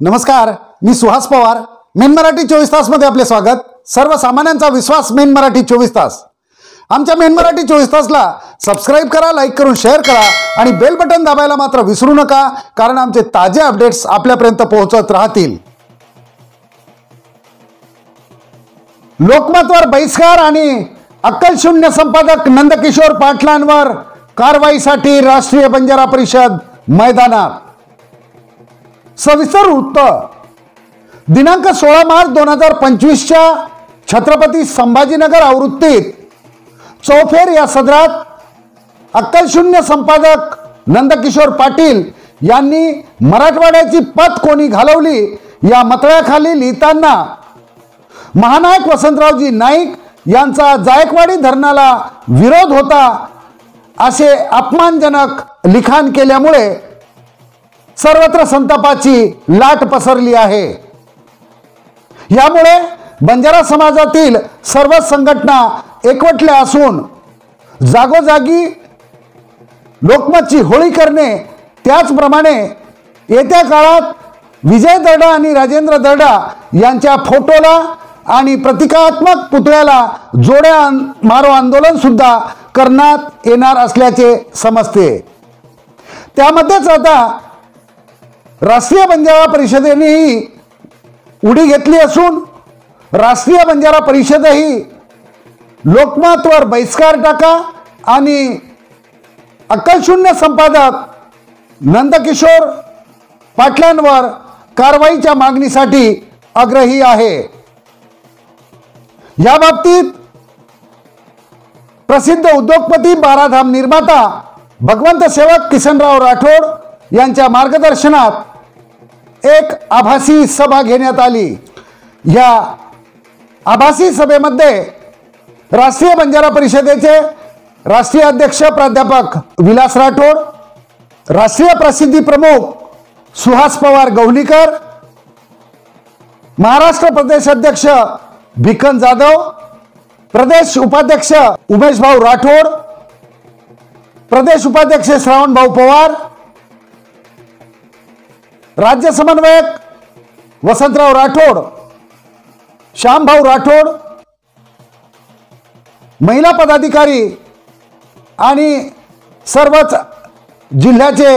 नमस्कार, मी सुहास पवार. मेन मराठी 24 तास मध्ये आपले स्वागत. सर्वसामान्यांचा विश्वास मेन मराठी 24 तास. आमच्या मेन मराठी 24 तासला सबस्क्राइब करा, लाईक करून शेअर करा आणि बेल बटन दाबायला मात्र विसरू नका, कारण आमचे ताजे अपडेट्स आपल्यापर्यंत पोहोचत राहतील. लोकमतवर बहिष्कार आणि अक्कलशून्य संपादक नंदकिशोर पाटलांवर कारवाईसाठी राष्ट्रीय बंजारा परिषद मैदानात. सविस्तर वृत्त. दिनांक 16 मार्च 2025च्या छत्रपती संभाजीनगर आवृत्तीत चौफेर या सदरात अक्कलशून्य संपादक नंदकिशोर पाटील यांनी मराठवाड्याची पत कोणी घालवली या मतळ्याखाली लिहिताना महानायक वसंतरावजी नाईक यांचा जायकवाडी धरणाला विरोध होता असे अपमानजनक लिखाण केल्यामुळे सर्वत्र संतापाची लाट पसरली आहे. यामुळे बंजारा समाजातील सर्व संघटना एकवटल्या असून जागोजागी लोकमतची होळी करणे, त्याचप्रमाणे येत्या काळात विजय दर्डा आणि राजेंद्र दर्डा यांच्या फोटोला आणि प्रतिकात्मक पुतळ्याला जोड्या मारो आंदोलन सुद्धा करण्यात येणार असल्याचे समजते. त्यामध्येच आता राष्ट्रीय बंजारा परिषदेनेही उडी घेतली असून राष्ट्रीय बंजारा परिषदही लोकमतवर बहिष्कार टाका आणि अक्कलशून्य संपादक नंदकिशोर पाटलांवर कारवाईच्या मागणीसाठी आग्रही आहे. या बाबतीत प्रसिद्ध उद्योगपती, बाराधाम निर्माता भगवंत सेवक किसनराव राठोड यांच्या मार्गदर्शनात एक आभासी सभा घेण्यात आली. या आभासी सभेमध्ये राष्ट्रीय बंजारा परिषदेचे राष्ट्रीय अध्यक्ष प्राध्यापक विलास राठोड, राष्ट्रीय प्रसिद्धी प्रमुख सुहास पवार गौलीकर, महाराष्ट्र प्रदेश अध्यक्ष भिकन जाधव, प्रदेश उपाध्यक्ष उमेश भाऊ राठोड, प्रदेश उपाध्यक्ष श्रावण भाऊ पवार, राज्य समन्वयक वसंतराव राठोड, श्यामभाऊ राठोड, महिला पदाधिकारी आणि सर्वच जिल्ह्याचे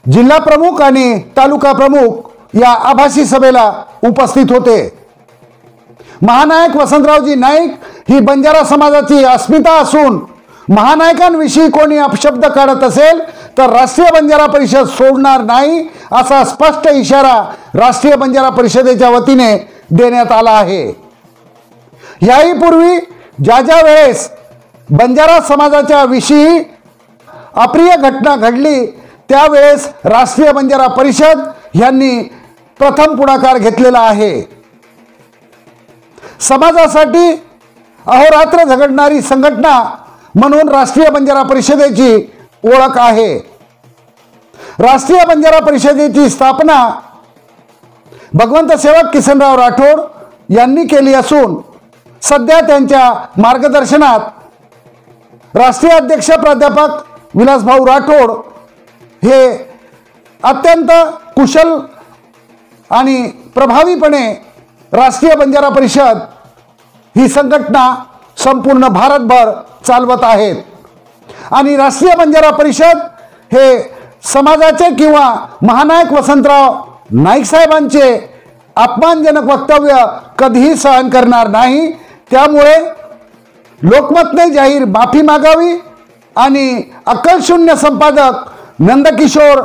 जिल्हा प्रमुख आणि तालुका प्रमुख या आभासी सभेला उपस्थित होते. महानायक वसंतरावजी नाईक ही बंजारा समाजाची अस्मिता असून महानायकांविषयी कोणी अपशब्द काढत असेल तर राष्ट्रीय बंजारा परिषद सोडणार नाही असा स्पष्ट इशारा राष्ट्रीय बंजारा परिषदेच्या वतीने देण्यात आला आहे. याही पूर्वी ज्या वेळेस बंजारा समाजाच्या विषयी अप्रिय घटना घडली त्यावेळेस राष्ट्रीय बंजारा परिषद यांनी प्रथम पुढाकार घेतलेला आहे. समाजासाठी अहोरात्र झगडणारी संघटना म्हणून राष्ट्रीय बंजारा परिषदेची ओळख आहे. राष्ट्रीय बंजारा परिषदेची स्थापना भगवंत सेवक किसनराव राठोड यांनी केली असून सध्या त्यांच्या मार्गदर्शनात राष्ट्रीय अध्यक्ष प्राध्यापक विलासभाऊ राठोड हे अत्यंत कुशल आणि प्रभावीपणे राष्ट्रीय बंजारा परिषद ही संघटना संपूर्ण भारतभर चालवत आहेत. आणि राष्ट्रीय बंजारा परिषद हे समाजाचे किंवा महानायक वसंतराव नाईक साहेबांचे अपमानजनक वक्तव्य कधीही सहन करणार नाही. त्यामुळे लोकमतने जाहीर माफी मागावी आणि अक्कलशून्य संपादक नंदकिशोर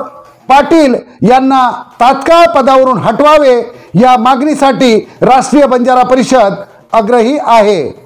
पाटील यांना तात्काळ पदावरून हटवावे या मागणीसाठी राष्ट्रीय बंजारा परिषद आग्रही आहे.